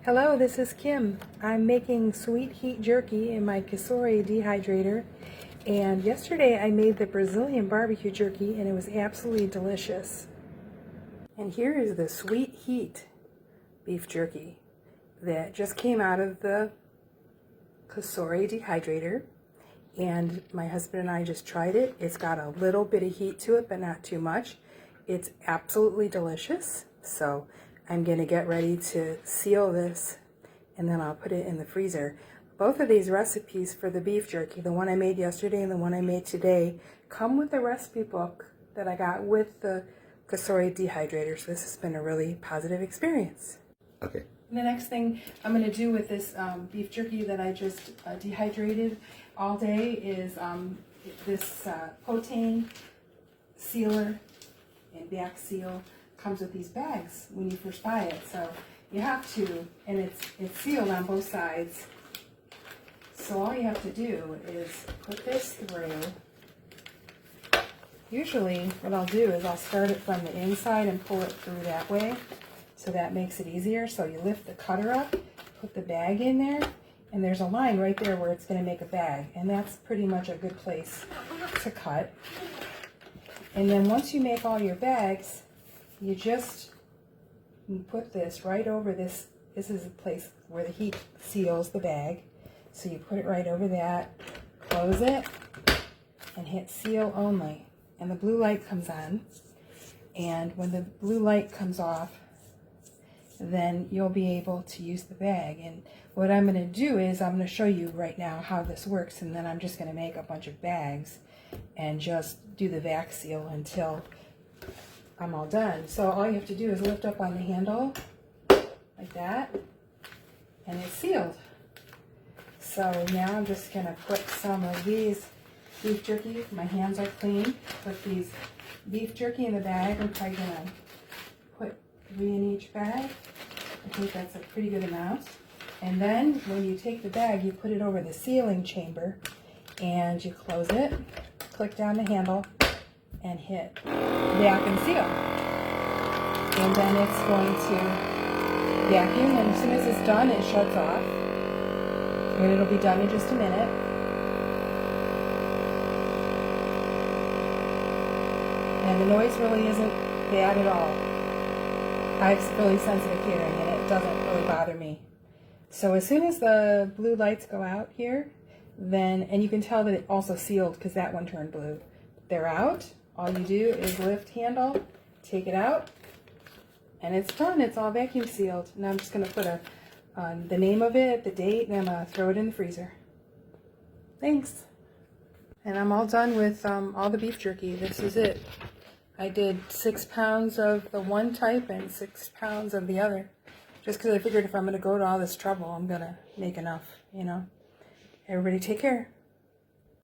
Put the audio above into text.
Hello, this is Kim. I'm making sweet heat jerky in my Cosori dehydrator. And yesterday I made the Brazilian barbecue jerky and it was absolutely delicious. And here is the sweet heat beef jerky that just came out of the Cosori dehydrator. And my husband and I just tried it. It's got a little bit of heat to it, but not too much. It's absolutely delicious. So I'm going to get ready to seal this and then I'll put it in the freezer. Both of these recipes for the beef jerky, the one I made yesterday and the one I made today, come with the recipe book that I got with the Cosori dehydrator. So this has been a really positive experience. Okay. The next thing I'm going to do with this beef jerky that I just dehydrated all day is this Potane sealer and back seal comes with these bags when you first buy it. So you have to, and it's sealed on both sides. So all you have to do is put this through. Usually what I'll do is I'll start it from the inside and pull it through that way. So that makes it easier. So you lift the cutter up, put the bag in there, and there's a line right there where it's going to make a bag. And that's pretty much a good place to cut. And then once you make all your bags, you just put this right over this. This is the place where the heat seals the bag. So you put it right over that, close it, and hit seal only. And the blue light comes on. And when the blue light comes off, then you'll be able to use the bag. And what I'm going to do is I'm going to show you right now how this works, and then I'm just going to make a bunch of bags and just do the vac seal until I'm all done. So all you have to do is lift up on the handle like that, and it's sealed. So now I'm just going to put some of these beef jerky. My hands are clean. Put these beef jerky in the bag. I'm probably going to put 3 in each bag. I think that's a pretty good amount. And then when you take the bag, you put it over the sealing chamber and you close it, click down the handle, and hit vac and seal. And then it's going to vacuum, and as soon as it's done, it shuts off. And it'll be done in just a minute. And the noise really isn't bad at all. I have really sensitive hearing and it doesn't really bother me. So as soon as the blue lights go out here, then, and you can tell that it also sealed because that one turned blue. They're out. All you do is lift handle, take it out, and it's done. It's all vacuum sealed. Now I'm just going to put the name of it, the date, and I'm going to throw it in the freezer. Thanks. And I'm all done with all the beef jerky. This is it. I did 6 pounds of the one type and 6 pounds of the other. Just because I figured if I'm going to go to all this trouble, I'm going to make enough, you know. Everybody take care.